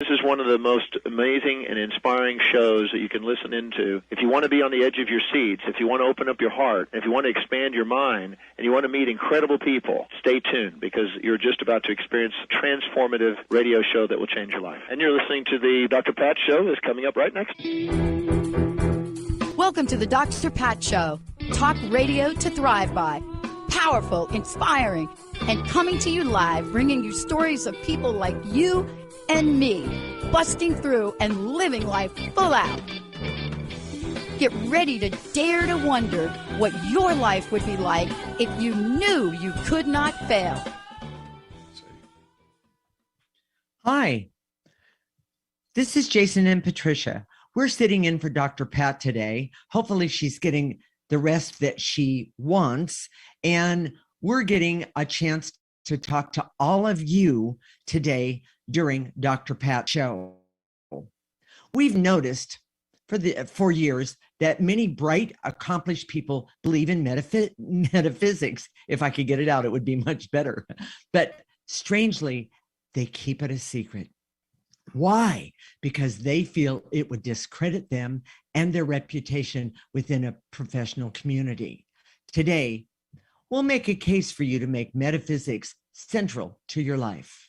This is one of the most amazing and inspiring shows that you can listen into. If you want to be on the edge of your seats, if you want to open up your heart, if you want to expand your mind, and you want to meet incredible people, stay tuned, because you're just about to experience a transformative radio show that will change your life. And you're listening to the Dr. Pat Show that's coming up right next. Welcome to the Dr. Pat Show. Talk radio to thrive by. Powerful, inspiring, and coming to you live, bringing you stories of people like you and me, busting through and living life full out. Get ready to dare to wonder what your life would be like if you knew you could not fail. Hi, this is Jason and Patricia. We're sitting in for Dr. Pat today. Hopefully she's getting the rest that she wants, and we're getting a chance to talk to all of you today during Dr. Pat's show. We've noticed for years that many bright, accomplished people believe in metaphysics. If I could get it out, it would be much better. But strangely, they keep it a secret. Why? Because they feel it would discredit them and their reputation within a professional community. Today, we'll make a case for you to make metaphysics central to your life.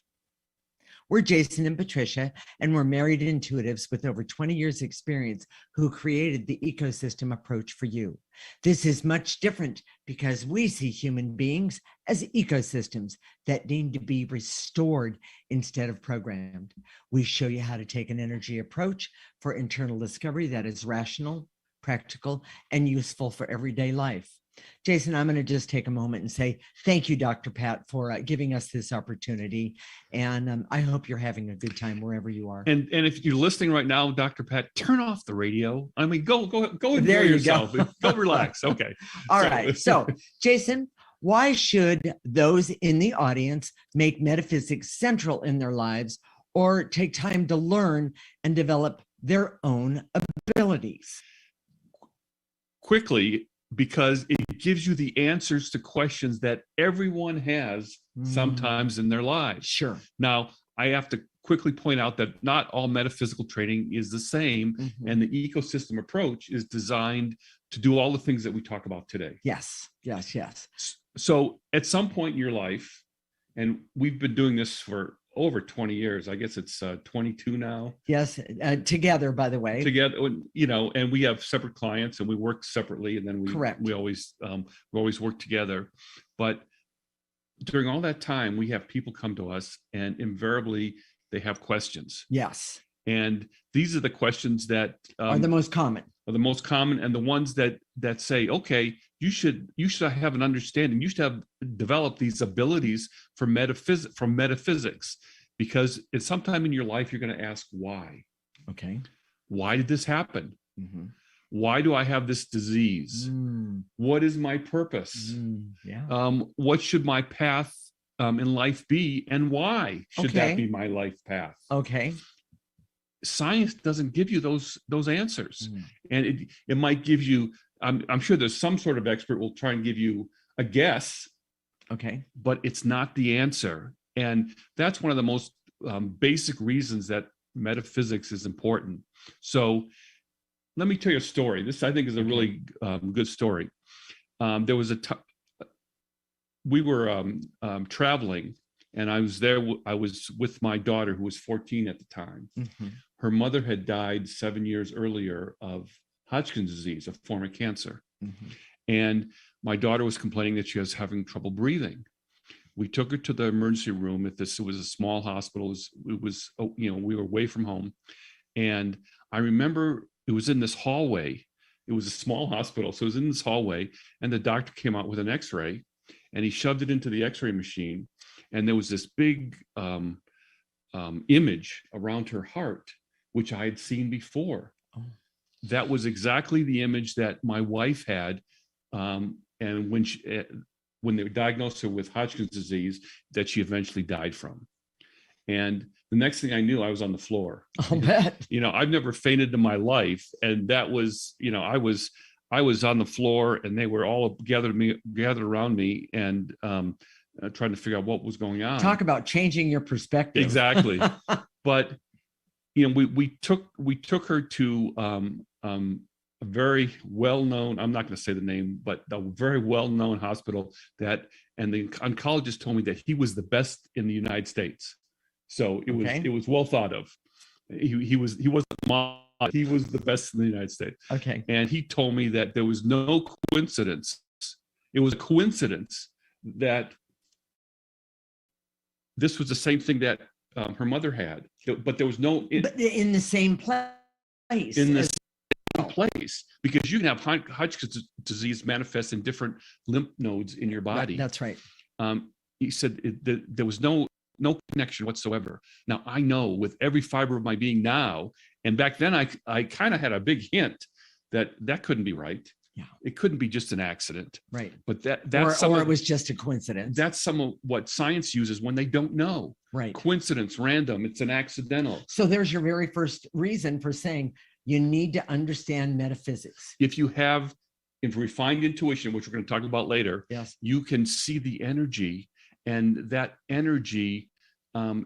We're Jason and Patricia, and we're married intuitives with over 20 years experience who created the ecosystem approach for you. This is much different because we see human beings as ecosystems that need to be restored instead of programmed. We show you how to take an energy approach for internal discovery that is rational, practical, and useful for everyday life. Jason, I'm going to just take a moment and say thank you, Dr. Pat, for giving us this opportunity. And I hope you're having a good time wherever you are. And if you're listening right now, Dr. Pat, turn off the radio. I mean, go enjoy there you yourself. Go relax. Okay. All right. So, Jason, why should those in the audience make metaphysics central in their lives or take time to learn and develop their own abilities? Quickly, because it gives you the answers to questions that everyone has sometimes in their lives. Sure. Now, I have to quickly point out that not all metaphysical training is the same, and the ecosystem approach is designed to do all the things that we talk about today. Yes. So at some point in your life, and we've been doing this for over 20 years. I guess it's 22 now. Yes, together, by the way. Together, you know, and we have separate clients and we work separately, and then we always work together. But during all that time, we have people come to us, and invariably they have questions. Yes. And these are the questions that are the most common. Are the most common, and the ones that say, okay, you should have an understanding. You should have developed these abilities from metaphysics, because at some time in your life you're going to ask why. Okay. Why did this happen? Why do I have this disease? What is my purpose? What should my path in life be, and why should that be my life path? Okay. Science doesn't give you those answers, and it might give you. I'm sure there's some sort of expert will try and give you a guess. Okay, but it's not the answer, and that's one of the most basic reasons that metaphysics is important. So, let me tell you a story. This, I think, is a really good story. There was we were traveling, and I was there. I was with my daughter, who was 14 at the time. Her mother had died 7 years earlier of Hodgkin's disease, a form of cancer. And my daughter was complaining that she was having trouble breathing. We took her to the emergency room it was a small hospital. It was, we were away from home. And I remember it was in this hallway. It was a small hospital. So it was in this hallway, and the doctor came out with an x-ray, and he shoved it into the x-ray machine. And there was this big image around her heart, which I had seen before. That was exactly the image that my wife had, and when they diagnosed her with Hodgkin's disease, that she eventually died from. And the next thing I knew, I was on the floor. I'll bet. I've never fainted in my life, and that was, I was on the floor, and they were all gathered around me, and trying to figure out what was going on. Talk about changing your perspective. Exactly. But we took her to a very well-known, I'm not going to say the name, but a very well-known hospital and the oncologist told me that he was the best in the United States. So it was well thought of. He wasn't he was the best in the United States. Okay. And he told me that there was no coincidence. It was a coincidence that this was the same thing that her mother had, but there was no. But in the same place. In the same place, because you can have Hodgkin's disease manifest in different lymph nodes in your body. That's right. He said there was no connection whatsoever. Now I know with every fiber of my being now, and back then I kind of had a big hint that couldn't be right. Yeah, it couldn't be just an accident. Right. But it was just a coincidence. That's some of what science uses when they don't know. Right. Coincidence, random, it's an accidental. So there's your very first reason for saying you need to understand metaphysics. If you have refined intuition, which we're going to talk about later, yes, you can see the energy, and that energy,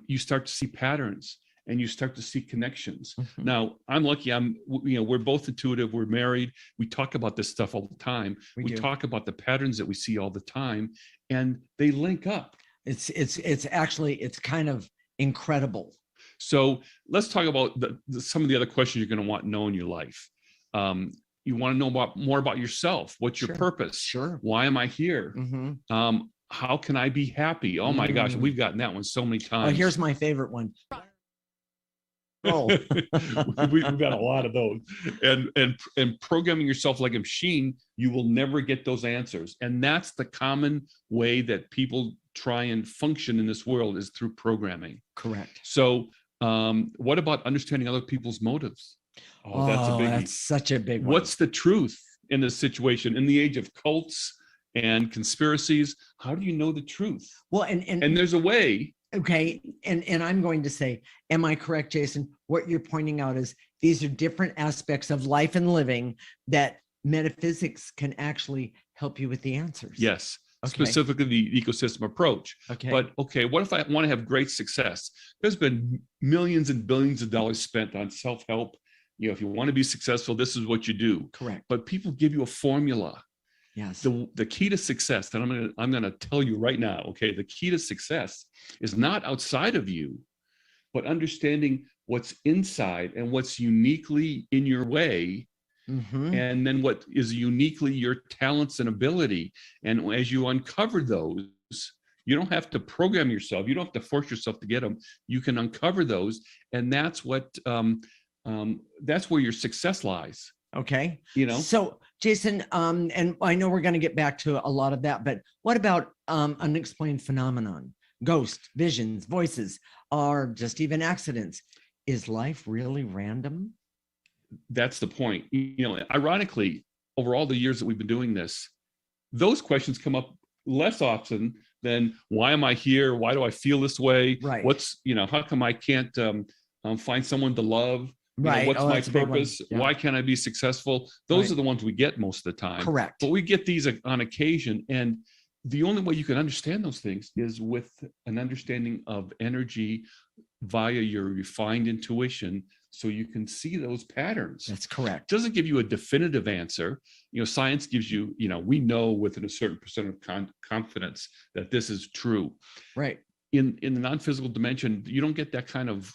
you start to see patterns. And you start to see connections. Mm-hmm. Now, I'm lucky. We're both intuitive. We're married. We talk about this stuff all the time. We talk about the patterns that we see all the time, and they link up. It's actually kind of incredible. So let's talk about some of the other questions you're going to want to know in your life. You want to know more about yourself. What's your purpose? Sure. Why am I here? Mm-hmm. How can I be happy? Oh my gosh, we've gotten that one so many times. Oh, here's my favorite one. Oh, we've got a lot of those, and programming yourself like a machine, you will never get those answers. And that's the common way that people try and function in this world, is through programming. Correct. So what about understanding other people's motives? Oh, that's a biggie. That's such a big one. What's the truth in this situation? In the age of cults and conspiracies, how do you know the truth? Well, and there's a way. Okay. And I'm going to say, am I correct, Jason? What you're pointing out is these are different aspects of life and living that metaphysics can actually help you with the answers. Yes. Okay. Specifically the ecosystem approach. Okay. But okay, what if I want to have great success? There's been millions and billions of dollars spent on self-help. If you want to be successful, this is what you do. Correct. But people give you a formula. Yes. The key to success, and I'm gonna tell you right now, okay, the key to success is not outside of you, but understanding what's inside and what's uniquely in your way, and then what is uniquely your talents and ability. And as you uncover those, you don't have to program yourself. You don't have to force yourself to get them. You can uncover those, and that's where your success lies. Okay. So Jason, and I know we're going to get back to a lot of that, but what about unexplained phenomenon, ghosts, visions, voices, or just even accidents? Is life really random? That's the point. Ironically, over all the years that we've been doing this, those questions come up less often than why am I here? Why do I feel this way? Right. How come I can't find someone to love? Right. What's my purpose? Yeah. Why can't I be successful? Those are the ones we get most of the time. Correct. But we get these on occasion. And the only way you can understand those things is with an understanding of energy via your refined intuition, so you can see those patterns. That's correct. It doesn't give you a definitive answer. Science gives you, we know within a certain percent of confidence that this is true. Right. In the non-physical dimension, you don't get that kind of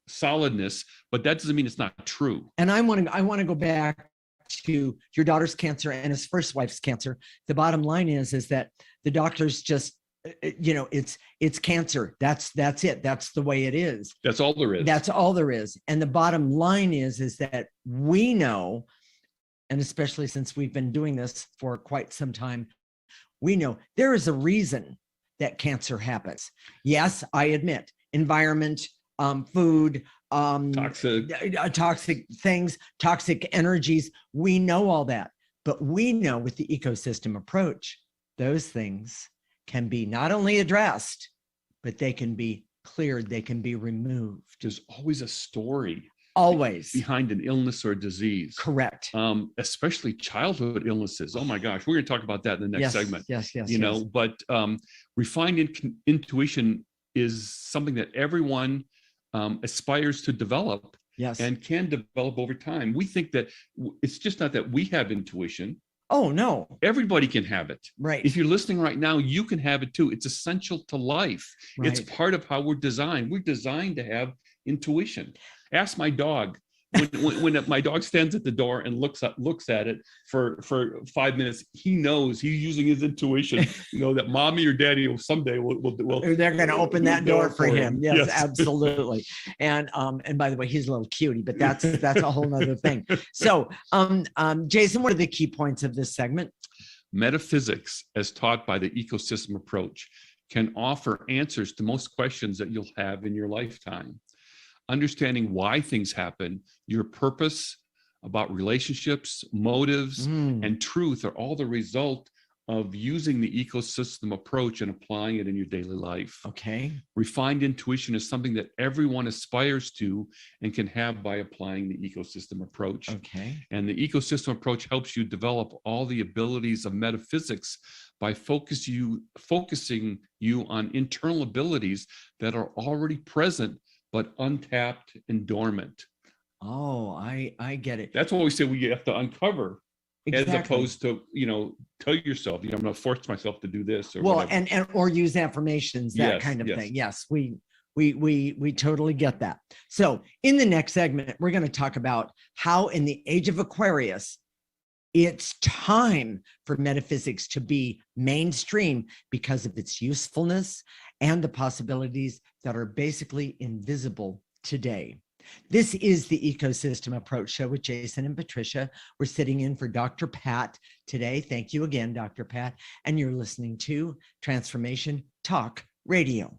solidness, but that doesn't mean it's not true. And I want to go back to your daughter's cancer and his first wife's cancer. The bottom line is that the doctors just, it's cancer. That's it. That's the way it is. That's all there is. That's all there is. And the bottom line is that we know, and especially since we've been doing this for quite some time, we know there is a reason that cancer happens. Yes, I admit, environment, food, toxic things, toxic energies. We know all that, but we know with the ecosystem approach, those things can be not only addressed, but they can be cleared. They can be removed. There's always a story. Always. Behind an illness or disease. Correct. Especially childhood illnesses. Oh my gosh, we're going to talk about that in the next segment. Yes. But refined intuition is something that everyone aspires to develop. Yes. And can develop over time. We think that it's just not that we have intuition. Oh, no. Everybody can have it. Right. If you're listening right now, you can have it too. It's essential to life. Right. It's part of how we're designed. We're designed to have intuition. Ask my dog. When my dog stands at the door and looks at it for 5 minutes, he knows, he's using his intuition, that mommy or daddy will someday will they're going to open that door for him. Yes, yes. Absolutely. And by the way, he's a little cutie, but that's a whole nother thing. So, Jason, what are the key points of this segment? Metaphysics, as taught by the ecosystem approach, can offer answers to most questions that you'll have in your lifetime. Understanding why things happen, your purpose about relationships, motives, and truth are all the result of using the ecosystem approach and applying it in your daily life. Okay. Refined intuition is something that everyone aspires to and can have by applying the ecosystem approach. Okay. And the ecosystem approach helps you develop all the abilities of metaphysics by focusing you on internal abilities that are already present but untapped and dormant. Oh, I get it. That's what we say we have to uncover, Exactly. as opposed to, tell yourself, I'm going to force myself to do this. Or well, whatever. and or use affirmations, that Yes, kind of yes. thing. Yes, we totally get that. So in the next segment, we're going to talk about how in the age of Aquarius, it's time for metaphysics to be mainstream because of its usefulness and the possibilities that are basically invisible today. This is the Ecosystem Approach Show with Jason and Patricia. We're sitting in for Dr. Pat today. Thank you again, Dr. Pat. And you're listening to Transformation Talk Radio.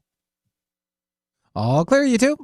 All clear, YouTube.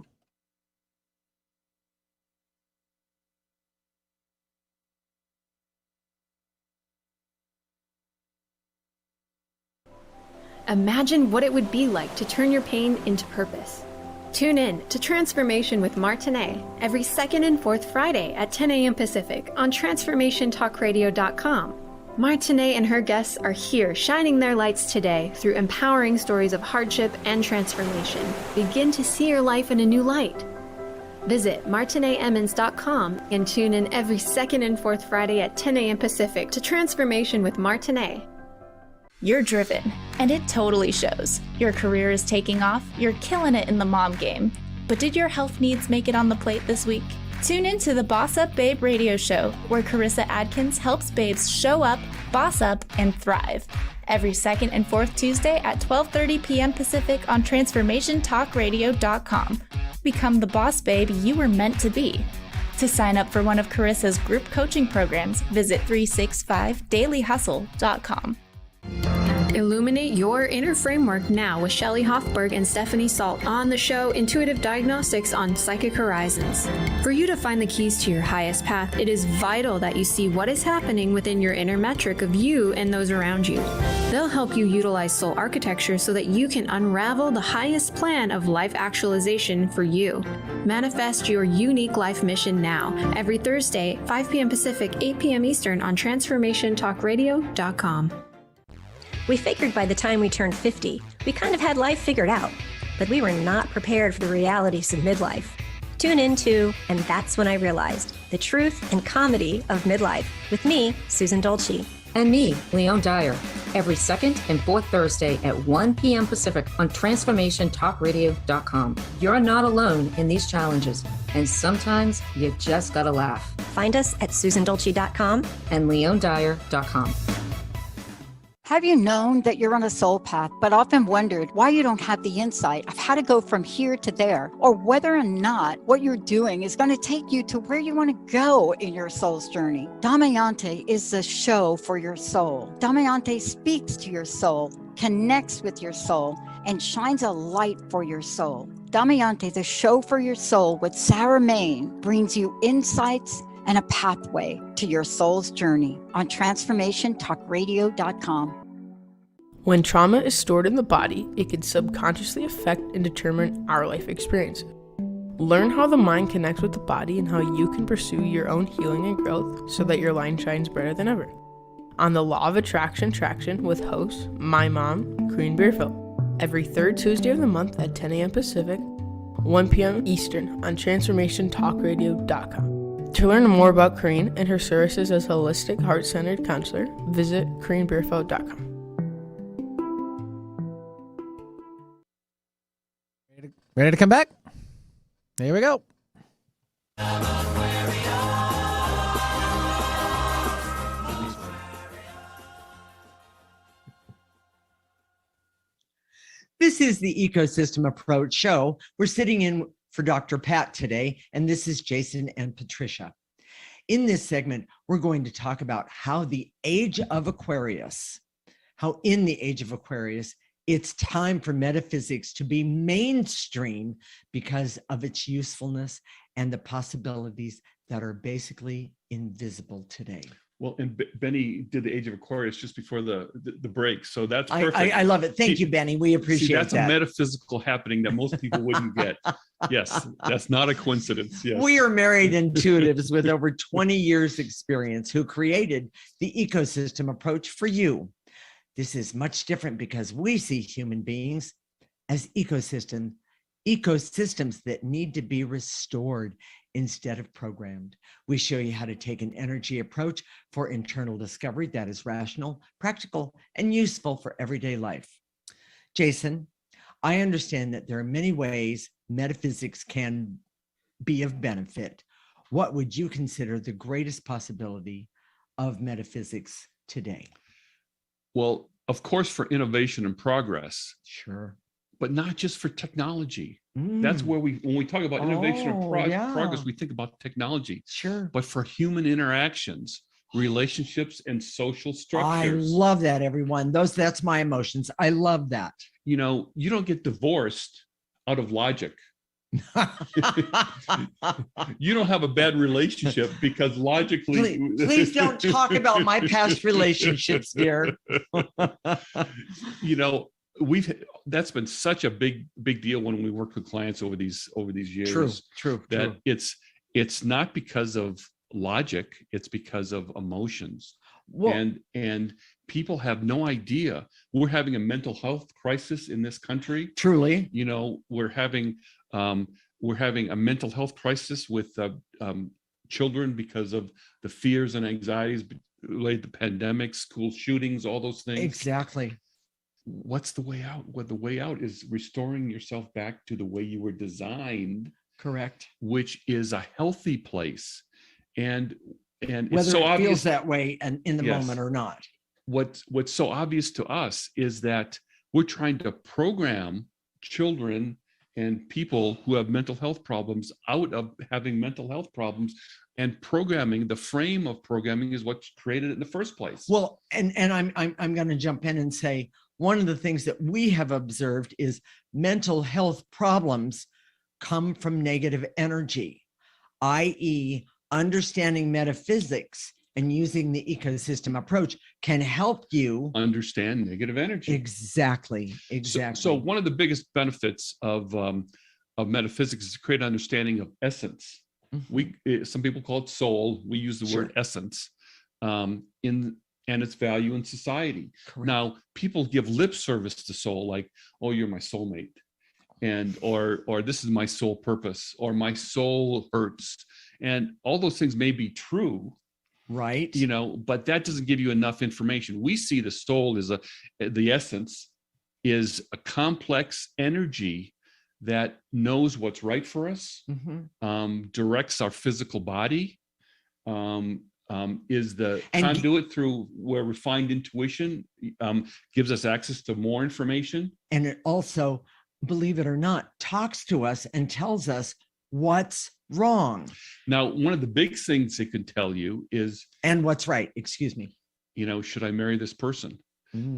Imagine what it would be like to turn your pain into purpose. Tune in to Transformation with Martinet every second and fourth Friday at 10 a.m. Pacific on TransformationTalkRadio.com. Martinet and her guests are here shining their lights today through empowering stories of hardship and transformation. Begin to see your life in a new light. Visit MartinetEmmons.com and tune in every second and fourth Friday at 10 a.m. Pacific to Transformation with Martinet. You're driven, and it totally shows. Your career is taking off, you're killing it in the mom game. But did your health needs make it on the plate this week? Tune in to the Boss Up Babe radio show, where Carissa Adkins helps babes show up, boss up, and thrive. Every second and fourth Tuesday at 12:30 p.m. Pacific on TransformationTalkRadio.com. Become the boss babe you were meant to be. To sign up for one of Carissa's group coaching programs, visit 365dailyhustle.com. Illuminate your inner framework now with Shelley Hoffberg and Stephanie Salt on the show Intuitive Diagnostics on Psychic Horizons. For you to find the keys to your highest path, it is vital that you see what is happening within your inner metric of you and those around you. They'll help you utilize soul architecture so that you can unravel the highest plan of life actualization for you. Manifest your unique life mission now, every Thursday, 5 p.m. Pacific, 8 p.m. Eastern on TransformationTalkRadio.com. We figured by the time we turned 50, we kind of had life figured out, but we were not prepared for the realities of midlife. Tune into And That's When I Realized, the truth and comedy of midlife, with me, Susan Dolce. And me, Leon Dyer, every second and fourth Thursday at 1 p.m. Pacific on TransformationTalkRadio.com. You're not alone in these challenges, and sometimes you just gotta laugh. Find us at SusanDolce.com and LeonDyer.com. Have you known that you're on a soul path, but often wondered why you don't have the insight of how to go from here to there, or whether or not what you're doing is going to take you to where you want to go in your soul's journey? Damayanti is the show for your soul. Damayanti speaks to your soul, connects with your soul, and shines a light for your soul. Damayanti, the show for your soul with Sarah Main, brings you insights and a pathway to your soul's journey on TransformationTalkRadio.com. When trauma is stored in the body, it can subconsciously affect and determine our life experiences. Learn how the mind connects with the body and how you can pursue your own healing and growth so that your line shines brighter than ever. On the Law of Attraction Traction with host, my mom, Corinne Beerfield, every third Tuesday of the month at 10 a.m. Pacific 1 p.m. Eastern on TransformationTalkRadio.com. To learn more about Corrine and her services as a holistic, heart-centered counselor, visit CorrineBeerfeld.com. Ready to come back? Here we go. This is the Ecosystem Approach show. We're sitting in for Dr. Pat today, and this is Jason and Patricia. In this segment, we're going to talk about how in the age of Aquarius, it's time for metaphysics to be mainstream because of its usefulness and the possibilities that are basically invisible today. Well, and Benny did the Age of Aquarius just before the break, so that's perfect. I love it. Thank you, Benny. We appreciate that's that. A metaphysical happening that most people wouldn't get. Yes, that's not a coincidence. Yes. We are married intuitives with over 20 years experience who created the Ecosystem Approach for you. This is much different because we see human beings as ecosystems that need to be restored instead of programmed. We show you how to take an energy approach for internal discovery that is rational, practical, and useful for everyday life. Jason, I understand that there are many ways metaphysics can be of benefit. What would you consider the greatest possibility of metaphysics today? Well, of course, for innovation and progress. Sure. But not just for technology. That's where when we talk about innovation and progress, we think about technology. Sure. But for human interactions, relationships, and social structures. I love that, everyone. That's my emotions. I love that. You don't get divorced out of logic. You don't have a bad relationship because logically. Please don't talk about my past relationships, dear. That's been such a big deal when we work with clients over these years. True. It's not because of logic, it's because of emotions. Well, and people have no idea. We're having a mental health crisis in this country. Truly. We're having a mental health crisis with children because of the fears and anxieties related to pandemics, school shootings, all those things. Exactly. What's the way out? Well, the way out is restoring yourself back to the way you were designed. Correct. Which is a healthy place. And whether it's so it obvious, feels that way and in the moment or not. What's so obvious to us is that we're trying to program children and people who have mental health problems out of having mental health problems, and the frame of programming is what's created it in the first place. Well, and I'm going to jump in and say, one of the things that we have observed is mental health problems come from negative energy, i.e., understanding metaphysics and using the ecosystem approach can help you understand negative energy. Exactly. So one of the biggest benefits of metaphysics is to create an understanding of essence. Mm-hmm. Some people call it soul. We use the word essence and its value in society. Correct. Now, people give lip service to soul, like, "Oh, you're my soulmate," or "This is my soul purpose," or "My soul hurts," and all those things may be true. Right. But that doesn't give you enough information. We see the soul as the essence is a complex energy that knows what's right for us, directs our physical body, is the conduit through where refined intuition gives us access to more information. And it also, believe it or not, talks to us and tells us what's wrong. Now, one of the big things it can tell you is, and what's right, excuse me. Should I marry this person?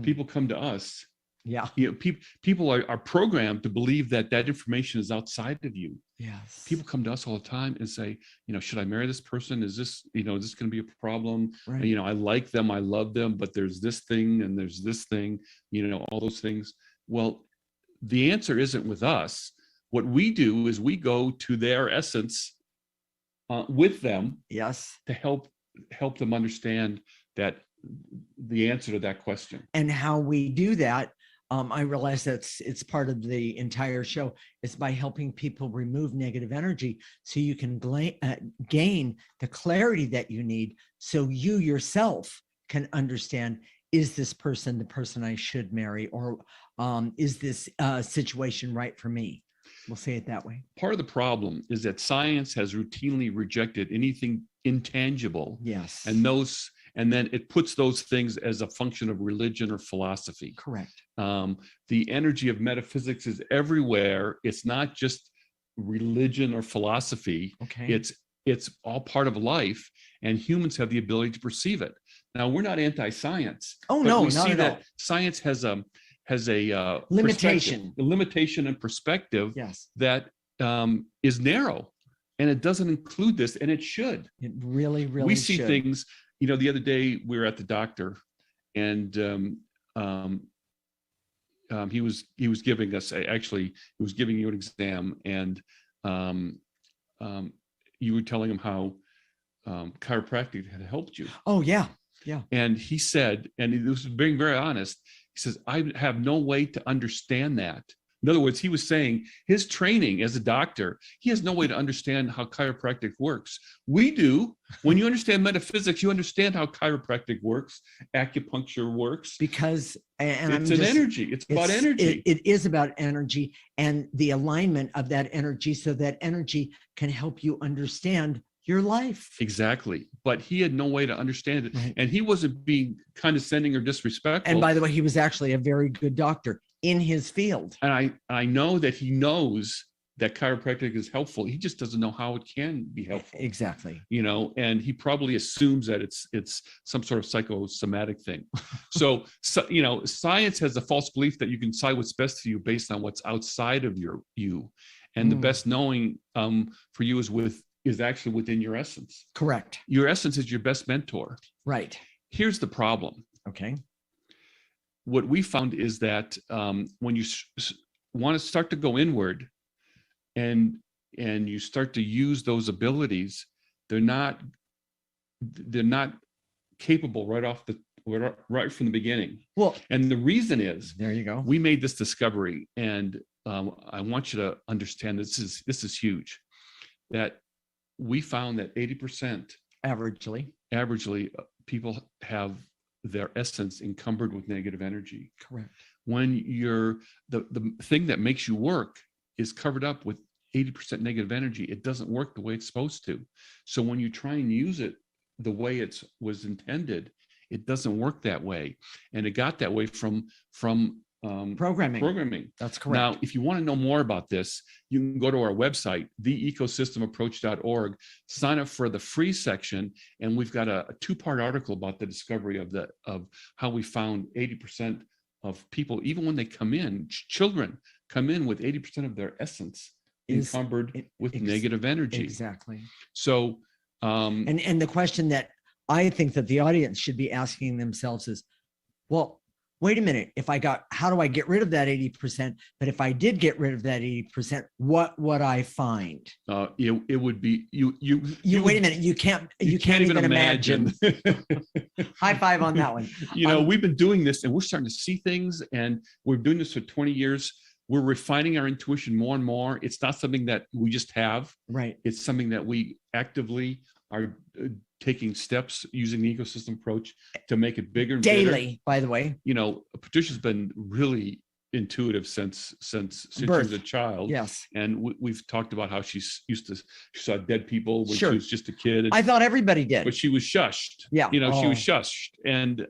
People come to us. Yeah. People are programmed to believe that information is outside of you. Yes. People come to us all the time and say, should I marry this person? Is this, is this going to be a problem? Right. I like them, I love them, but there's this thing and there's this thing, all those things. Well, the answer isn't with us. What we do is we go to their essence with them. Yes. To help them understand that the answer to that question. And how we do that I realize it's part of the entire show, is by helping people remove negative energy so you can gain the clarity that you need, so you yourself can understand, is this person the person I should marry, or is this situation right for me? We'll say it that way. Part of the problem is that science has routinely rejected anything intangible. Yes. And then it puts those things as a function of religion or philosophy. Correct. The energy of metaphysics is everywhere. It's not just religion or philosophy. Okay. It's all part of life, and humans have the ability to perceive it. Now, we're not anti-science. Oh, no, we not see at that all. Science has a limitation, a limitation and perspective yes, that is narrow, and it doesn't include this, and it should. It really we see should. Things. The other day we were at the doctor, and he was giving us he was giving you an exam, and you were telling him how chiropractic had helped you. Oh yeah. And he said, and he was being very honest, he says, I have no way to understand that. In other words, he was saying his training as a doctor, he has no way to understand how chiropractic works. We do. When you understand metaphysics, you understand how chiropractic works, acupuncture works. Because it's energy. It's about energy. It is about energy and the alignment of that energy, so that energy can help you understand your life. Exactly. But he had no way to understand it. Right. And he wasn't being condescending or disrespectful. And by the way, he was actually a very good doctor in his field. And I know that he knows that chiropractic is helpful. He just doesn't know how it can be helpful. Exactly. And he probably assumes that it's some sort of psychosomatic thing. So science has a false belief that you can decide what's best for you based on what's outside of you. And the best knowing for you is actually within your essence. Correct. Your essence is your best mentor. Right. Here's the problem. Okay. What we found is that when you want to start to go inward and you start to use those abilities, they're not capable right from the beginning. Well, and the reason is, there you go. We made this discovery, and I want you to understand this is huge, that we found that 80% averagely people have their essence encumbered with negative energy. Correct. When the thing that makes you work is covered up with 80% negative energy, it doesn't work the way it's supposed to. So when you try and use it the way it was intended, it doesn't work that way. And it got that way from programming. That's correct. Now, if you want to know more about this, you can go to our website, theecosystemapproach.org, sign up for the free section, and we've got a 2-part article about the discovery of how we found 80% of people, even when they come in, children come in with 80% of their essence encumbered with negative energy. Exactly. So, and the question that I think that the audience should be asking themselves is, well, wait a minute, how do I get rid of that 80%? But if I did get rid of that 80%, what would I find? It would be you wait a minute, you can't even imagine. High five on that one. We've been doing this, and we're starting to see things, and we're doing this for 20 years. We're refining our intuition more and more. It's not something that we just have. Right. It's something that we actively are taking steps using the ecosystem approach to make it bigger and daily, bigger. By the way. Patricia's been really intuitive since she was a child. Yes. And we've talked about how she saw dead people when she was just a kid. I thought everybody did. But she was shushed. Yeah. She was shushed. And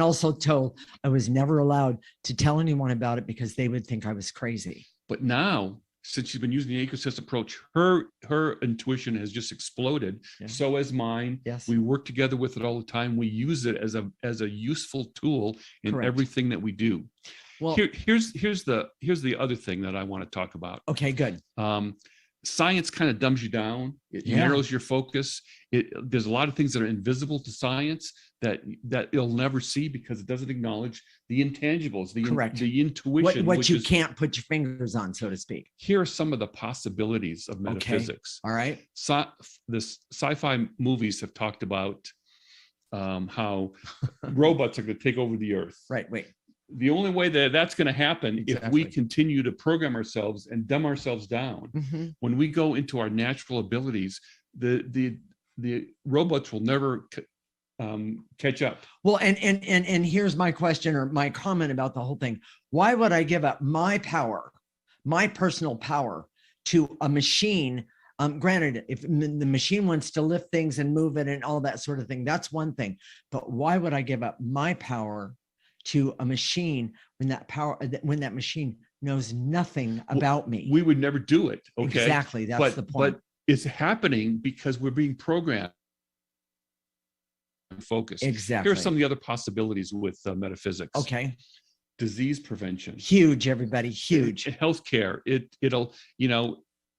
also told I was never allowed to tell anyone about it because they would think I was crazy. But now, since she's been using the ecosystem approach, her intuition has just exploded. Yeah. So has mine. Yes. We work together with it all the time. We use it as a useful tool in everything that we do. Well, here's the other thing that I want to talk about. Okay, good. Science kind of dumbs you down. It narrows your focus. There's a lot of things that are invisible to science that you'll never see because it doesn't acknowledge the intangibles, the intuition. What you can't put your fingers on, so to speak. Here are some of the possibilities of metaphysics. Okay. All right. The sci-fi movies have talked about how robots are going to take over the earth. Right. Wait. the only way that that's going to happen if we continue to program ourselves and dumb ourselves down. When we go into our natural abilities, the robots will never catch up. Well, and here's my question or my comment about the whole thing. Why would I give up my power, my personal power, to a machine? Granted, if the machine wants to lift things and move it and all that sort of thing, that's one thing. But why would I give up my power to a machine when that machine knows nothing about me? We would never do it. Okay, exactly. That's the point. But it's happening because we're being programmed. Focus. Exactly. Here are some of the other possibilities with metaphysics. Okay. Disease prevention. Huge, everybody. Huge. Healthcare. It'll,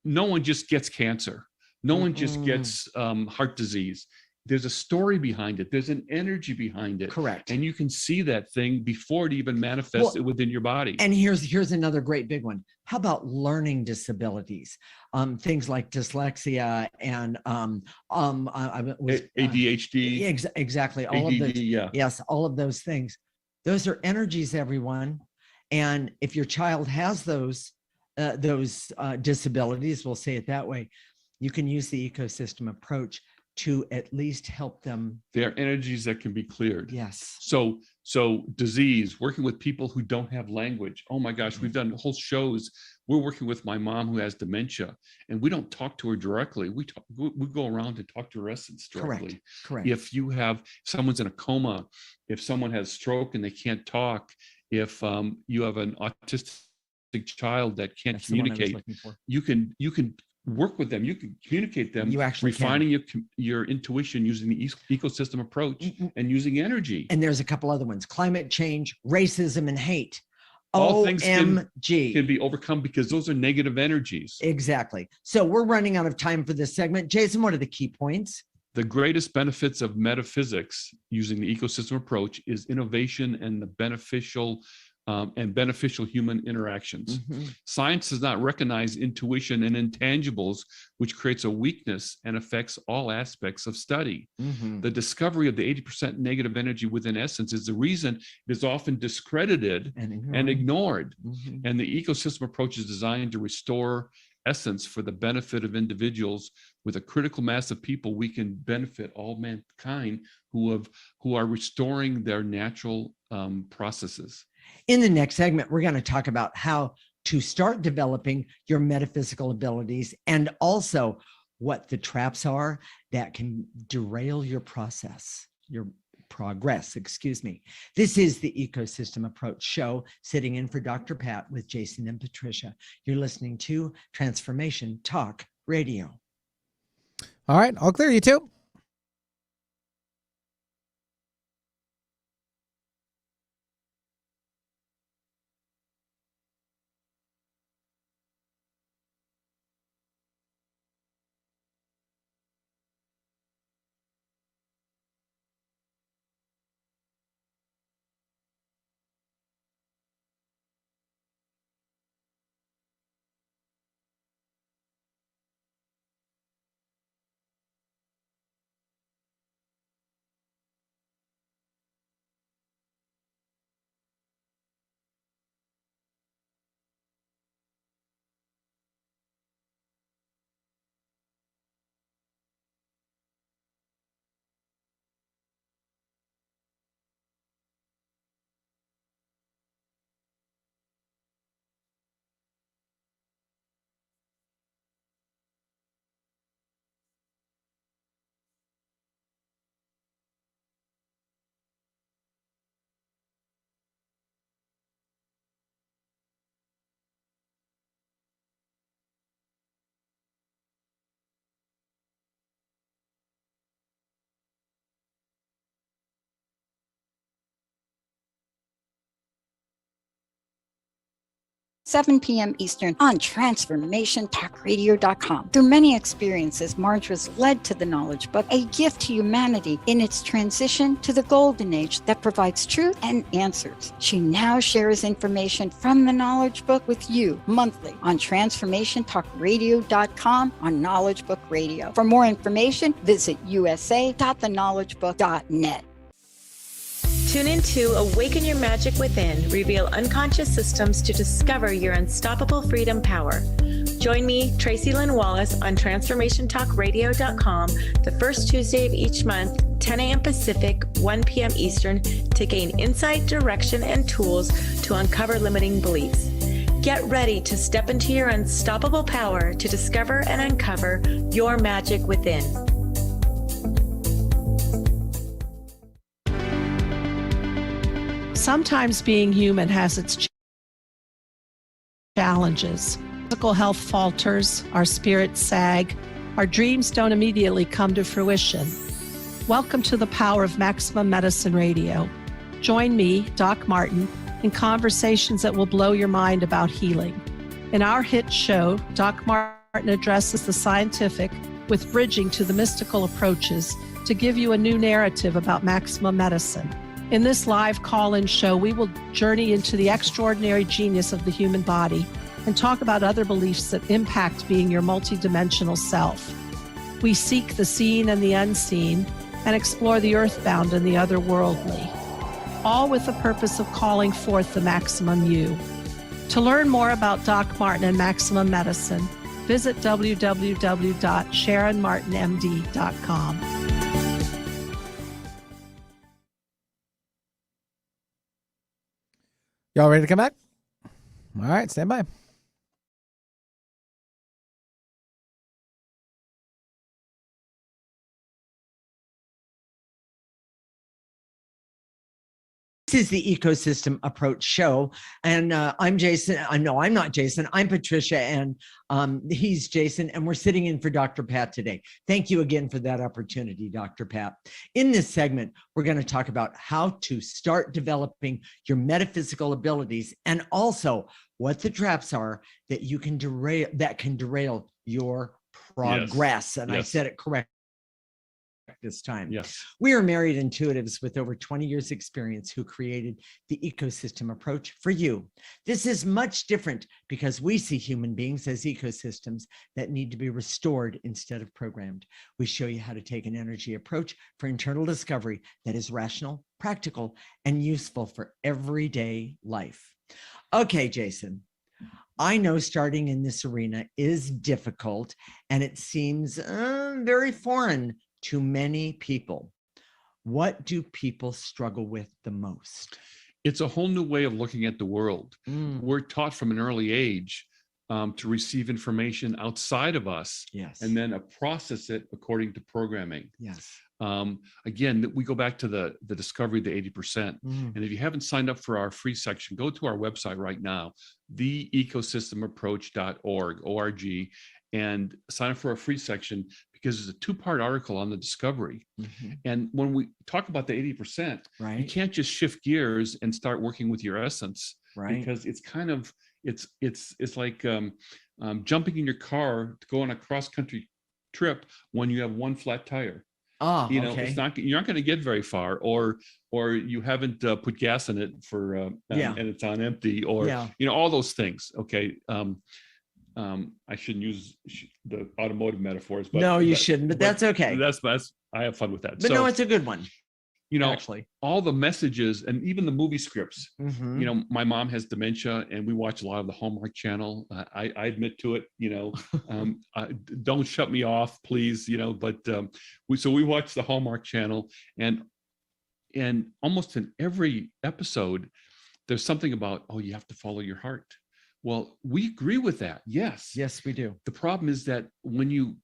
no one just gets cancer. No one just gets heart disease. There's a story behind it. There's an energy behind it. Correct. And you can see that thing before it even manifests it within your body. And here's another great big one. How about learning disabilities? Things like dyslexia and ADHD. Exactly. All ADD, of those. Yeah. Yes, all of those things. Those are energies, everyone. And if your child has those disabilities, we'll say it that way, you can use the ecosystem approach to at least help them. There are energies that can be cleared. Yes. So disease, working with people who don't have language. Oh my gosh, we've done whole shows. We're working with my mom who has dementia, and we don't talk to her directly. We go around and talk to her essence directly. Correct. If someone's in a coma, if someone has stroke and they can't talk, if you have an autistic child that can't communicate, you can work with them. You can communicate them. You actually refining your intuition using the ecosystem approach and using energy. And there's a couple other ones: climate change, racism, and hate. All things can be overcome because those are negative energies. Exactly. So we're running out of time for this segment. Jason, what are the key points? The greatest benefits of metaphysics using the ecosystem approach is innovation and the beneficial human interactions. Science does not recognize intuition and intangibles, which creates a weakness and affects all aspects of study. The discovery of the 80% negative energy within essence is the reason it is often discredited and ignored. And the ecosystem approach is designed to restore essence for the benefit of individuals. With a critical mass of people, we can benefit all mankind who are restoring their natural processes. In the next segment, we're going to talk about how to start developing your metaphysical abilities and also what the traps are that can derail your progress. This is the Ecosystem Approach Show, sitting in for Dr. Pat with Jason and Patricia. You're listening to Transformation Talk Radio. All right, all clear, you two. Seven p.m. Eastern on TransformationTalkRadio.com. Through many experiences, Marge was led to the Knowledge Book, a gift to humanity in its transition to the Golden Age that provides truth and answers. She now shares information from the Knowledge Book with you monthly on TransformationTalkRadio.com on Knowledge Book Radio. For more information, visit usa.theknowledgebook.net. Tune in to Awaken Your Magic Within, reveal unconscious systems to discover your unstoppable freedom power. Join me, Tracy Lynn Wallace, on TransformationTalkRadio.com the first Tuesday of each month, 10 a.m. Pacific, 1 p.m. Eastern, to gain insight, direction, and tools to uncover limiting beliefs. Get ready to step into your unstoppable power to discover and uncover your magic within. Sometimes being human has its challenges. Physical health falters, our spirits sag, our dreams don't immediately come to fruition. Welcome to the power of Maximum Medicine Radio. Join me, Doc Martin, in conversations that will blow your mind about healing. In our hit show, Doc Martin addresses the scientific with bridging to the mystical approaches to give you a new narrative about maximum medicine. In this live call-in show, we will journey into the extraordinary genius of the human body and talk about other beliefs that impact being your multidimensional self. We seek the seen and the unseen and explore the earthbound and the otherworldly, all with the purpose of calling forth the maximum you. To learn more about Doc Martin and Maximum Medicine, visit www.sharonmartinmd.com. Y'all ready to come back? All right, stand by. This is the Ecosystem Approach Show, and I'm Jason. No, I'm not Jason. I'm Patricia, and he's Jason, and we're sitting in for Dr. Pat today. Thank you again for that opportunity, Dr. Pat. In this segment, we're going to talk about how to start developing your metaphysical abilities, and also what the traps are that you can derail your progress. Yes. And yes. I said it correct this time. Yes. We are married intuitives with over 20 years experience who created the ecosystem approach for you. This is much different because we see human beings as ecosystems that need to be restored instead of programmed. We show you how to take an energy approach for internal discovery that is rational, practical, and useful for everyday life. Okay, Jason. I know starting in this arena is difficult and it seems very foreign to many people. What do people struggle with the most? It's a whole new way of looking at the world. We're taught from an early age to receive information outside of us, yes, and then process it according to programming. Yes. Again, we go back to the discovery of the 80%. And if you haven't signed up for our free section, go to our website right now, theecosystemapproach.org, and sign up for our free section, because there's a 2-part article on the discovery. And when we talk about the 80%, right, you can't just shift gears and start working with your essence, right? Because it's kind of, it's like jumping in your car to go on a cross-country trip when you have one flat tire. Oh, you know, okay. You're not going to get very far, or you haven't put gas in it for, and it's on empty, or, you know, all those things. Okay. I shouldn't use the automotive metaphors, but no, you shouldn't, but that's okay. That's I have fun with that. But no, it's a good one. You know, actually, all the messages and even the movie scripts, you know, my mom has dementia and we watch a lot of the Hallmark Channel. I admit to it, you know, don't shut me off, please, you know, but we watch the Hallmark Channel, and almost in every episode, there's something about, oh, you have to follow your heart. Well, we agree with that. Yes. Yes, we do. The problem is that when you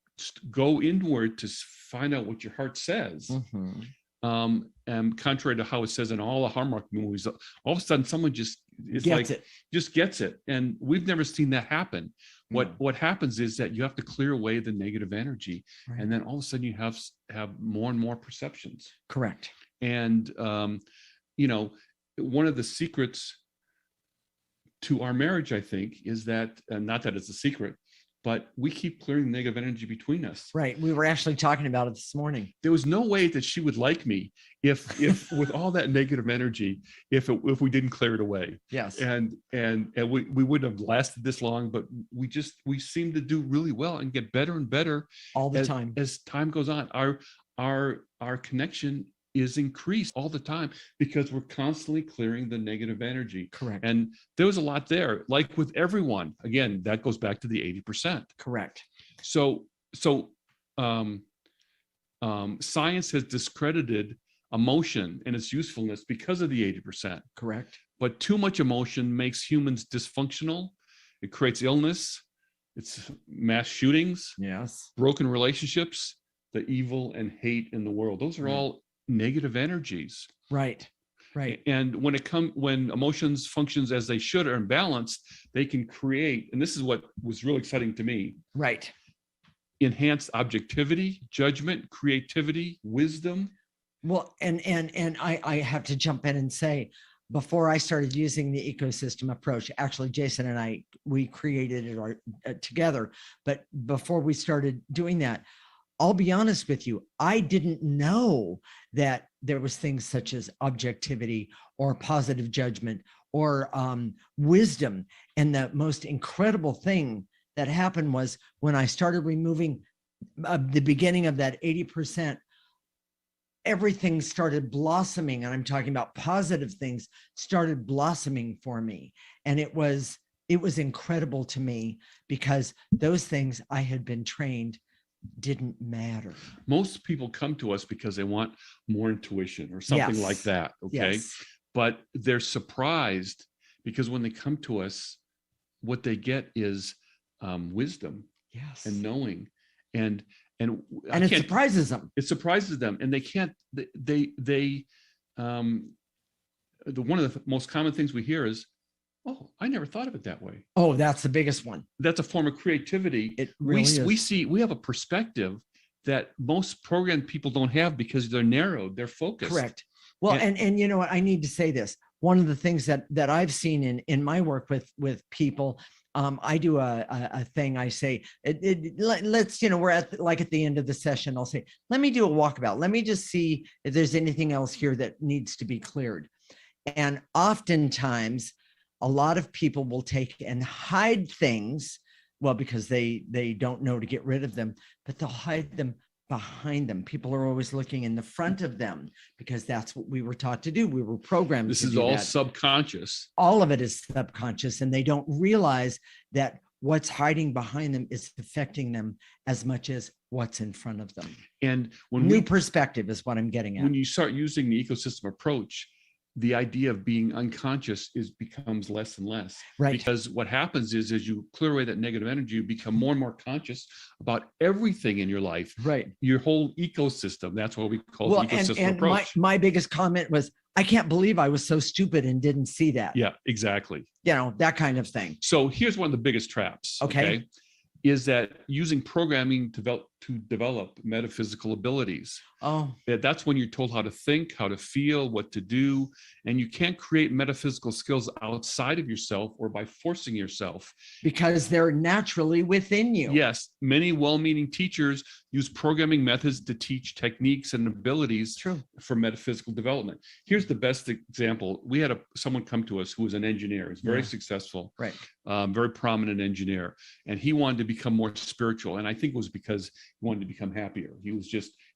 go inward to find out what your heart says, and contrary to how it says in all the Hallmark movies, all of a sudden someone just gets it. And we've never seen that happen. What happens is that you have to clear away the negative energy, right, and then all of a sudden you have more and more perceptions. Correct. And you know, one of the secrets to our marriage, I think, is that, not that it's a secret, but we keep clearing negative energy between us. Right. We were actually talking about it this morning. There was no way that she would like me if with all that negative energy, if we didn't clear it away. Yes. And we wouldn't have lasted this long, but we seem to do really well and get better and better all the time as time goes on. Our connection is increased all the time because we're constantly clearing the negative energy. Correct. And there was a lot there, like with everyone. Again, that goes back to the 80%. Correct. So science has discredited emotion and its usefulness because of the 80%. Correct. But too much emotion makes humans dysfunctional. It creates illness. It's mass shootings. Yes. Broken relationships, the evil and hate in the world. Those are all negative energies. Right. Right. And when emotions functions as they should or in balance, they can create, and this is what was really exciting to me. Right. Enhanced objectivity, judgment, creativity, wisdom. Well, and I have to jump in and say, before I started using the ecosystem approach, actually, Jason and I, we created it together. But before we started doing that, I'll be honest with you, I didn't know that there was things such as objectivity or positive judgment or wisdom. And the most incredible thing that happened was when I started removing the beginning of that 80%, everything started blossoming. And I'm talking about positive things started blossoming for me. And it was incredible to me because those things I had been trained didn't matter. Most people come to us because they want more intuition or something like that. Okay. Yes. But they're surprised because when they come to us, what they get is wisdom and knowing. And it surprises them. It surprises them. And they can't, one of the most common things we hear is, oh, I never thought of it that way. Oh, that's the biggest one. That's a form of creativity. It really is. We have a perspective that most programmed people don't have because they're narrowed, they're focused. Correct. Well, and you know what, I need to say this. One of the things that I've seen in my work with people, I do a thing. I say, let's, we're at the end of the session. I'll say, let me do a walkabout. Let me just see if there's anything else here that needs to be cleared. And oftentimes, a lot of people will take and hide things, well, because they don't know to get rid of them, but they'll hide them behind them. People are always looking in the front of them because that's what we were taught to do. We were programmed. This to is do all that. subconscious. All of it is subconscious, and they don't realize that what's hiding behind them is affecting them as much as what's in front of them. And new perspective is what I'm getting at. When you start using the ecosystem approach, the idea of being unconscious becomes less and less. Right. Because what happens is, as you clear away that negative energy, you become more and more conscious about everything in your life. Right. Your whole ecosystem. That's what we call the ecosystem approach. My biggest comment was, I can't believe I was so stupid and didn't see that. Yeah, exactly. That kind of thing. So here's one of the biggest traps. Okay. Is that using programming to develop metaphysical abilities. Oh. That's when you're told how to think, how to feel, what to do. And you can't create metaphysical skills outside of yourself or by forcing yourself. Because they're naturally within you. Yes. Many well-meaning teachers use programming methods to teach techniques and abilities for metaphysical development. Here's the best example. We had someone come to us who was an engineer. He's very successful. Right. Very prominent engineer. And he wanted to become more spiritual. And I think it was because he wanted to become happier. He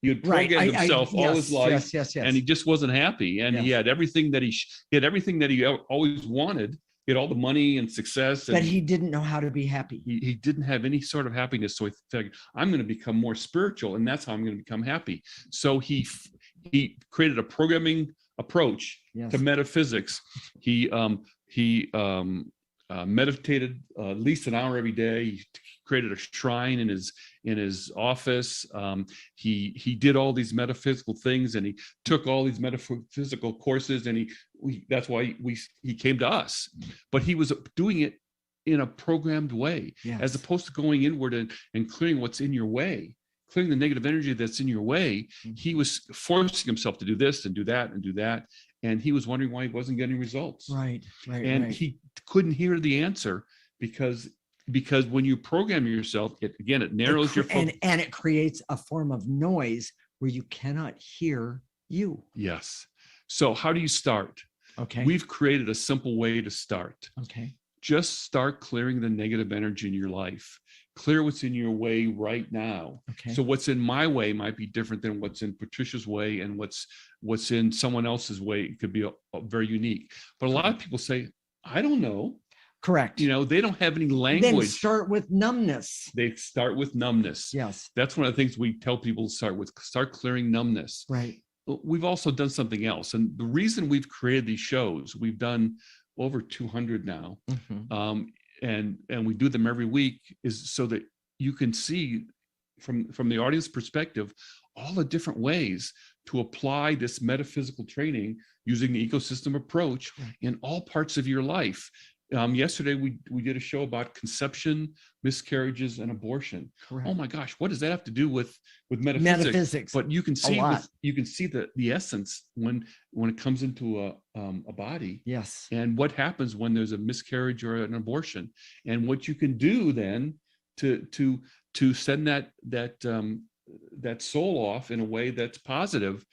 had programmed himself all his life, and he just wasn't happy. And he had everything that he always wanted. He had all the money and success, but he didn't know how to be happy. He didn't have any sort of happiness. So he figured, I'm going to become more spiritual, and that's how I'm going to become happy. So he created a programming approach to metaphysics. He meditated at least an hour every day. He created a shrine in his office. He did all these metaphysical things, and he took all these metaphysical courses, and that's why he came to us. But he was doing it in a programmed way, as opposed to going inward and clearing what's in your way, clearing the negative energy that's in your way. He was forcing himself to do this and do that and do that. And he was wondering why he wasn't getting results. Right. He couldn't hear the answer because when you program yourself, it narrows your focus. And it creates a form of noise where you cannot hear you. Yes. So how do you start? Okay. We've created a simple way to start. Okay. Just start clearing the negative energy in your life. clear what's in your way right now. Okay. So what's in my way might be different than what's in Patricia's way, and what's in someone else's way. It could be a very unique. But a lot of people say, I don't know. Correct. You know, they don't have any language. Then start with numbness. They start with numbness. Yes. That's one of the things we tell people to start with. Start clearing numbness. Right. We've also done something else. And the reason we've created these shows, we've done over 200 now, and we do them every week, is so that you can see from the audience perspective all the different ways to apply this metaphysical training using the ecosystem approach in all parts of your life. Yesterday, we did a show about conception, miscarriages, and abortion. Correct. Oh my gosh, what does that have to do with metaphysics? But you can see the essence when it comes into a body. Yes. And what happens when there's a miscarriage or an abortion, and what you can do then to send that soul off in a way that's positive.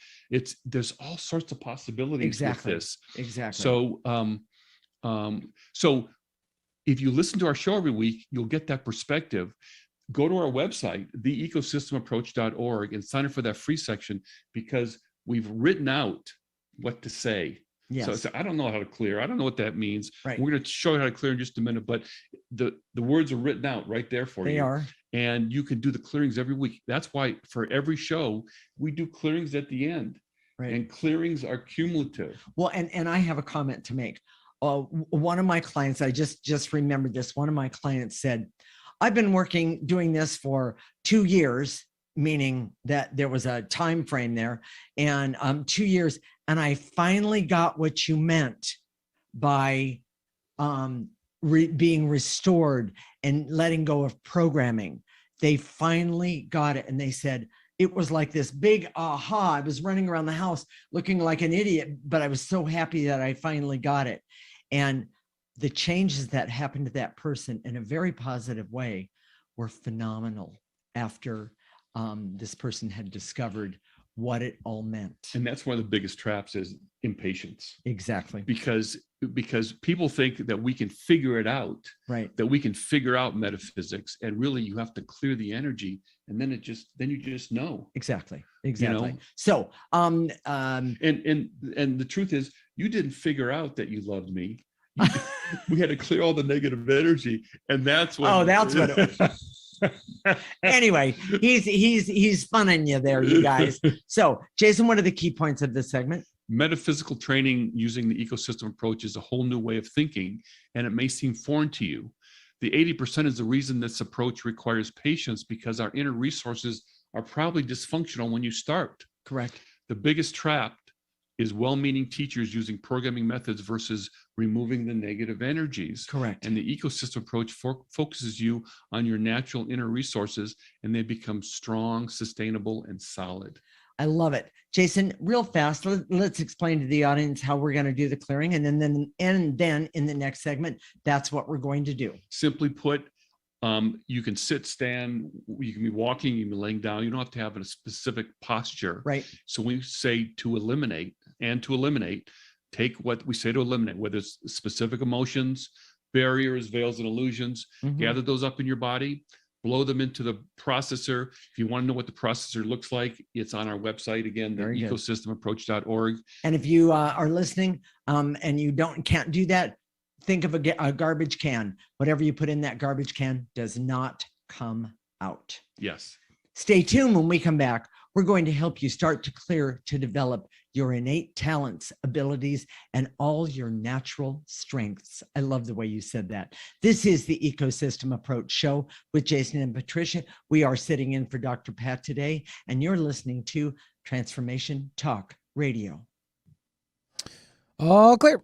There's all sorts of possibilities with this. Exactly. So if you listen to our show every week, you'll get that perspective. Go to our website, theecosystemapproach.org, and sign up for that free section, because we've written out what to say. Yes. So I don't know how to clear. I don't know what that means. Right. We're going to show you how to clear in just a minute, but the words are written out right there for you. They are. And you can do the clearings every week. That's why for every show, we do clearings at the end. Right. And clearings are cumulative. Well, and I have a comment to make. One of my clients, I just remembered this. One of my clients said, I've been doing this for 2 years, meaning that there was a time frame there, and 2 years, and I finally got what you meant by being restored and letting go of programming. They finally got it, and they said, it was like this big aha. I was running around the house looking like an idiot, but I was so happy that I finally got it. And the changes that happened to that person in a very positive way were phenomenal after this person had discovered what it all meant. And that's one of the biggest traps, is impatience. Exactly. Because people think that we can figure it out, right? That we can figure out metaphysics, and really you have to clear the energy, and then you just know. Exactly. You know? So and the truth is, you didn't figure out that you loved me. We had to clear all the negative energy, and that's what. Oh, that's what it was. Anyway, he's funning you there, you guys. So, Jason, what are the key points of this segment? Metaphysical training using the ecosystem approach is a whole new way of thinking, and it may seem foreign to you. The 80% is the reason this approach requires patience, because our inner resources are probably dysfunctional when you start. Correct. The biggest trap is well-meaning teachers using programming methods versus removing the negative energies. Correct. And the ecosystem approach focuses you on your natural inner resources, and they become strong, sustainable, and solid. I love it. Jason, real fast, let's explain to the audience how we're going to do the clearing. And then in the next segment, that's what we're going to do. Simply put, you can sit, stand, you can be walking, you can be laying down. You don't have to have a specific posture. Right. So we say to eliminate, take what we say to eliminate, whether it's specific emotions, barriers, veils, and illusions, gather those up in your body, blow them into the processor. If you want to know what the processor looks like, it's on our website again, the ecosystemapproach.org. And if you are listening and you can't do that, think of a garbage can. Whatever you put in that garbage can does not come out. Yes. Stay tuned. When we come back, we're going to help you start to clear, to develop your innate talents, abilities, and all your natural strengths. I love the way you said that. This is the Ecosystem Approach Show with Jason and Patricia. We are sitting in for Dr. Pat today, and you're listening to Transformation Talk Radio. All clear.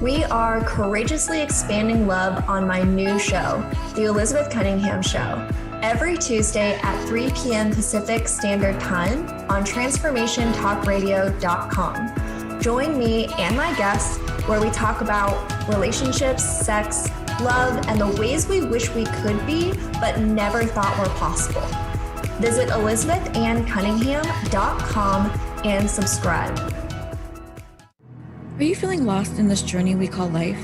We are courageously expanding love on my new show, The Elizabeth Cunningham Show, every Tuesday at 3 p.m. Pacific Standard Time on TransformationTalkRadio.com. Join me and my guests where we talk about relationships, sex, love, and the ways we wish we could be, but never thought were possible. Visit ElizabethAnnCunningham.com and subscribe. Are you feeling lost in this journey we call life?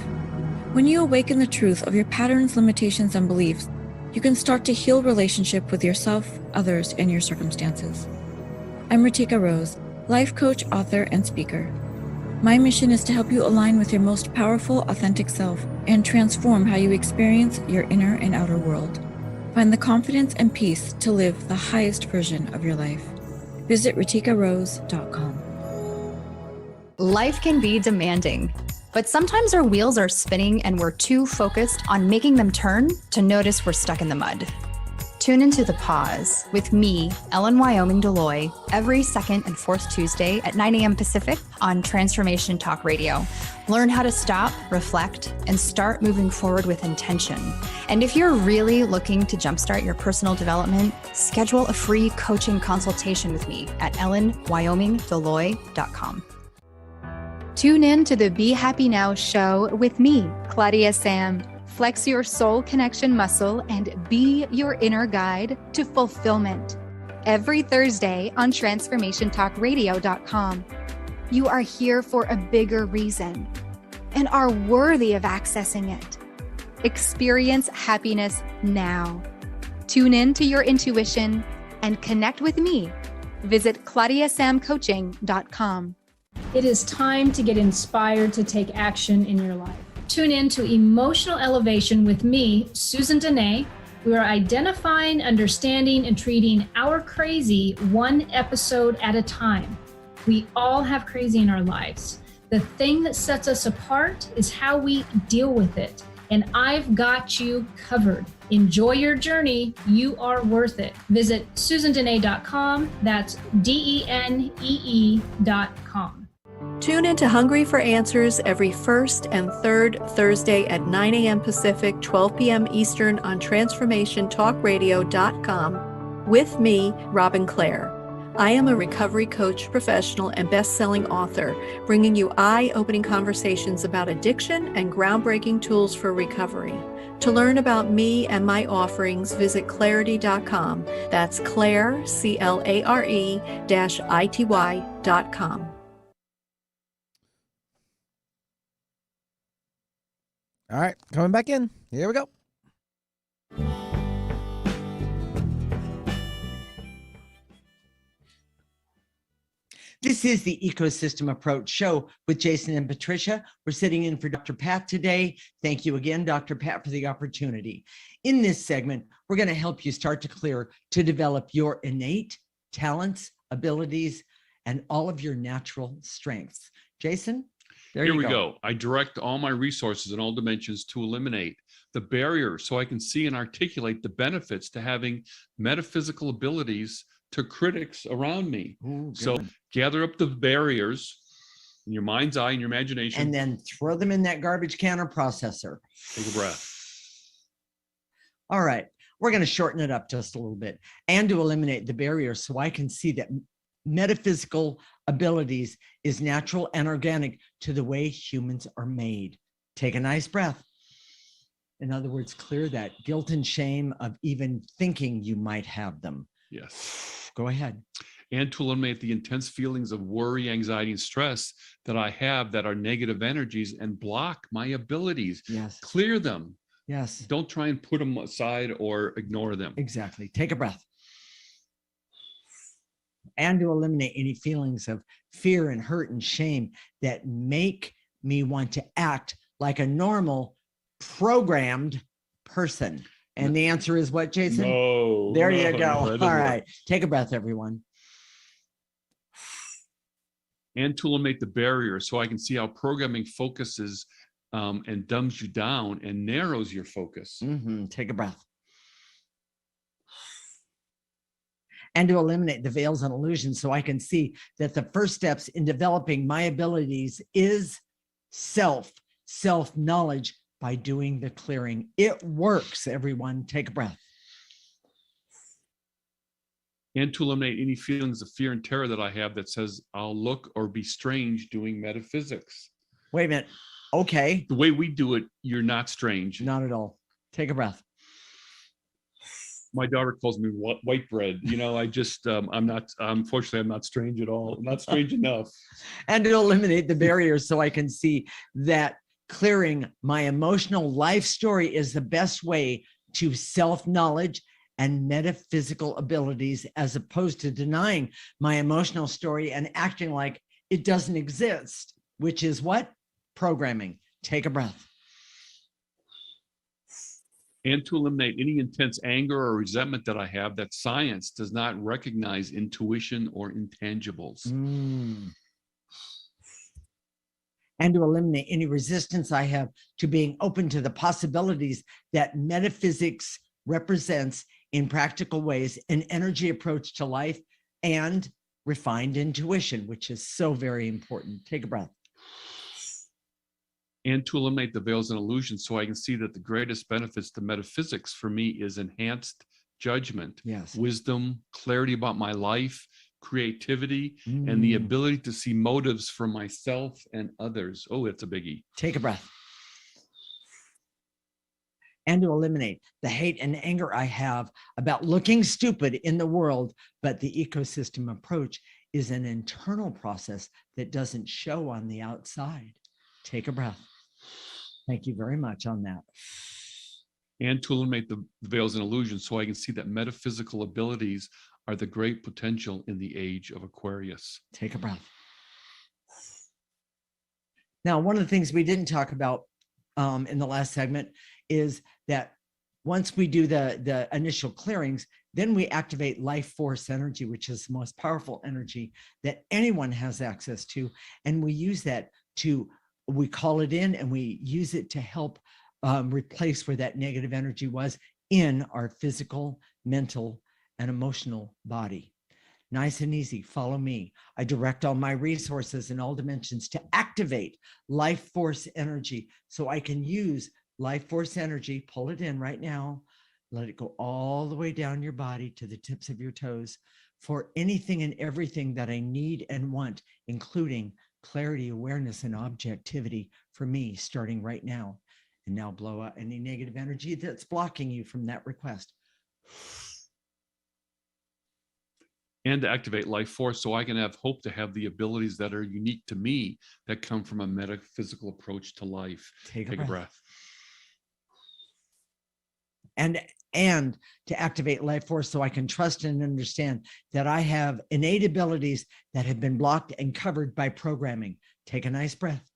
When you awaken the truth of your patterns, limitations, and beliefs, you can start to heal relationship with yourself, others, and your circumstances. I'm Ritika Rose, life coach, author, and speaker. My mission is to help you align with your most powerful, authentic self and transform how you experience your inner and outer world. Find the confidence and peace to live the highest version of your life. Visit RitikaRose.com. Life can be demanding, but sometimes our wheels are spinning and we're too focused on making them turn to notice we're stuck in the mud. Tune into The Pause with me, Ellen Wyoming Deloy, every second and fourth Tuesday at 9 a.m. Pacific on Transformation Talk Radio. Learn how to stop, reflect, and start moving forward with intention. And if you're really looking to jumpstart your personal development, schedule a free coaching consultation with me at ellenwyomingdeloy.com. Tune in to the Be Happy Now show with me, Claudia Sam. Flex your soul connection muscle and be your inner guide to fulfillment. Every Thursday on TransformationTalkRadio.com. You are here for a bigger reason and are worthy of accessing it. Experience happiness now. Tune in to your intuition and connect with me. Visit ClaudiaSamCoaching.com. It is time to get inspired to take action in your life. Tune in to Emotional Elevation with me, Susan Dene. We are identifying, understanding, and treating our crazy one episode at a time. We all have crazy in our lives. The thing that sets us apart is how we deal with it. And I've got you covered. Enjoy your journey. You are worth it. Visit SusanDene.com. That's DENEE.com. Tune in to Hungry for Answers every first and third Thursday at 9 a.m. Pacific, 12 p.m. Eastern on TransformationTalkRadio.com with me, Robin Clare. I am a recovery coach, professional, and best-selling author, bringing you eye-opening conversations about addiction and groundbreaking tools for recovery. To learn about me and my offerings, visit Clarity.com. That's Claire, CLARE-ITY.com. All right, coming back in. Here we go. This is the Ecosystem Approach show with Jason and Patricia. We're sitting in for Dr. Pat today. Thank you again, Dr. Pat, for the opportunity. In this segment, we're going to help you start to clear to develop your innate talents, abilities, and all of your natural strengths. Jason? Here we go. I direct all my resources in all dimensions to eliminate the barriers so I can see and articulate the benefits to having metaphysical abilities to critics around me. Ooh, so gather up the barriers in your mind's eye and your imagination. And then throw them in that garbage can or processor. Take a breath. All right. We're going to shorten it up just a little bit and to eliminate the barriers so I can see that metaphysical abilities is natural and organic to the way humans are made. Take a nice breath. In other words, clear that guilt and shame of even thinking you might have them. Yes. Go ahead. And to eliminate the intense feelings of worry, anxiety, and stress that I have that are negative energies and block my abilities. Yes. Clear them. Yes. Don't try and put them aside or ignore them. Exactly. Take a breath. And to eliminate any feelings of fear and hurt and shame that make me want to act like a normal, programmed person. And the answer is what, Jason? No. There you go. All right. Take a breath, everyone. And to eliminate the barriers so I can see how programming focuses and dumbs you down and narrows your focus. Take a breath. And to eliminate the veils and illusions so I can see that the first steps in developing my abilities is self-knowledge by doing the clearing. It works, everyone. Take a breath. And to eliminate any feelings of fear and terror that I have that says I'll look or be strange doing metaphysics. Wait a minute. Okay. The way we do it, you're not strange. Not at all. Take a breath. My daughter calls me white bread. Unfortunately, I'm not strange at all. I'm not strange enough. And to eliminate the barriers so I can see that clearing my emotional life story is the best way to self-knowledge and metaphysical abilities, as opposed to denying my emotional story and acting like it doesn't exist, which is what? Programming. Take a breath. And to eliminate any intense anger or resentment that I have that science does not recognize intuition or intangibles. And to eliminate any resistance I have to being open to the possibilities that metaphysics represents in practical ways, an energy approach to life and refined intuition, which is so very important. Take a breath. And to eliminate the veils and illusions so I can see that the greatest benefits to metaphysics for me is enhanced judgment, wisdom, clarity about my life, creativity, and the ability to see motives for myself and others. Oh, it's a biggie. Take a breath. And to eliminate the hate and anger I have about looking stupid in the world, but the ecosystem approach is an internal process that doesn't show on the outside. Take a breath. Thank you very much on that. And to eliminate the veils and illusions so I can see that metaphysical abilities are the great potential in the age of Aquarius. Take a breath. Now, one of the things we didn't talk about in the last segment is that once we do the initial clearings, then we activate life force energy, which is the most powerful energy that anyone has access to. And we use that we call it in and we use it to help replace where that negative energy was in our physical, mental, and emotional body. Nice and easy. Follow me. I direct all my resources in all dimensions to activate life force energy so I can use life force energy, pull it in right now, let it go all the way down your body to the tips of your toes for anything and everything that I need and want, including clarity, awareness, and objectivity for me starting right now. And now blow out any negative energy that's blocking you from that request. And to activate life force so I can have hope to have the abilities that are unique to me that come from a metaphysical approach to life. Take a breath. And to activate life force so I can trust and understand that I have innate abilities that have been blocked and covered by programming. Take a nice breath.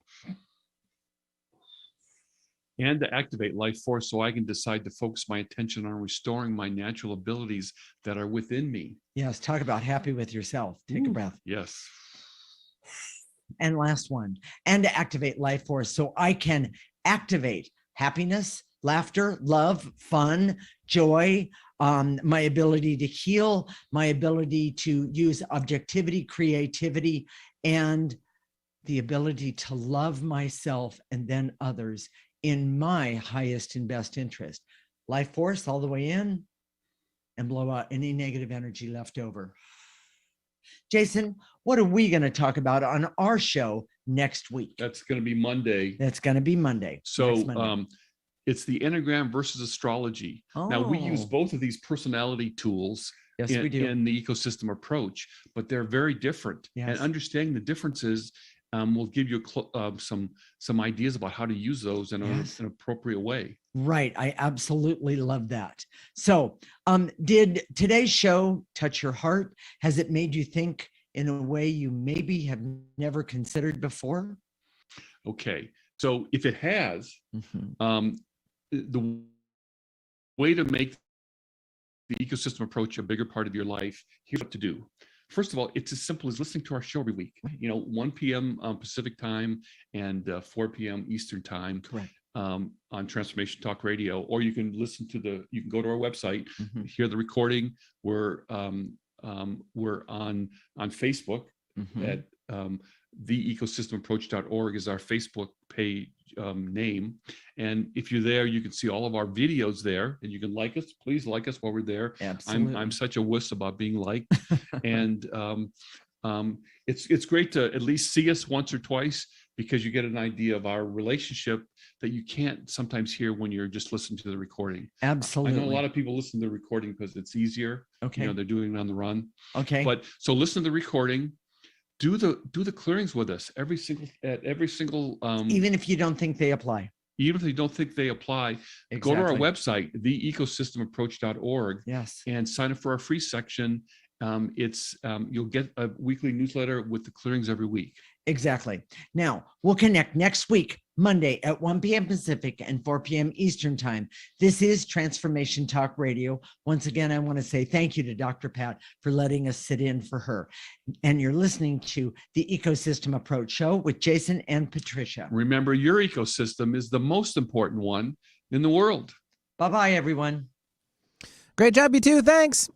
And to activate life force so I can decide to focus my attention on restoring my natural abilities that are within me. Yes, talk about happy with yourself. Take a breath. Yes. And last one. And to activate life force so I can activate happiness, laughter, love, fun, joy, my ability to heal, my ability to use objectivity, creativity, and the ability to love myself and then others in my highest and best interest. Life force all the way in and blow out any negative energy left over. Jason, what are we going to talk about on our show next week? That's going to be Monday. That's going to be Monday. So it's the Enneagram versus Astrology. Oh. Now, we use both of these personality tools we do. in the ecosystem approach, but they're very different. Yes. And understanding the differences will give you some ideas about how to use those in an appropriate way. Right. I absolutely love that. So did today's show touch your heart? Has it made you think in a way you maybe have never considered before? Okay. So if it has, the way to make the ecosystem approach a bigger part of your life, here's what to do. First of all, it's as simple as listening to our show every week. 1 p.m. Pacific time and 4 p.m. Eastern time. Correct. On Transformation Talk Radio, or you can you can go to our website, hear the recording. We're on Facebook at theecosystemapproach.org is our Facebook page name. And if you're there, you can see all of our videos there, and you can like us. Please like us while we're there. Absolutely. I'm such a wuss about being liked. And it's great to at least see us once or twice because you get an idea of our relationship that you can't sometimes hear when you're just listening to the recording. Absolutely. I know a lot of people listen to the recording because it's easier. Okay. They're doing it on the run. Okay. But so listen to the recording. Do the clearings with us every single even if you don't think they apply. Even if you don't think they apply, go to our website, theecosystemapproach.org. Yes. And sign up for our free section. You'll get a weekly newsletter with the clearings every week. Exactly. Now, we'll connect next week, Monday at 1 p.m. Pacific and 4 p.m. Eastern Time. This is Transformation Talk Radio. Once again, I want to say thank you to Dr. Pat for letting us sit in for her. And you're listening to the Ecosystem Approach Show with Jason and Patricia. Remember, your ecosystem is the most important one in the world. Bye-bye, everyone. Great job, you two. Thanks.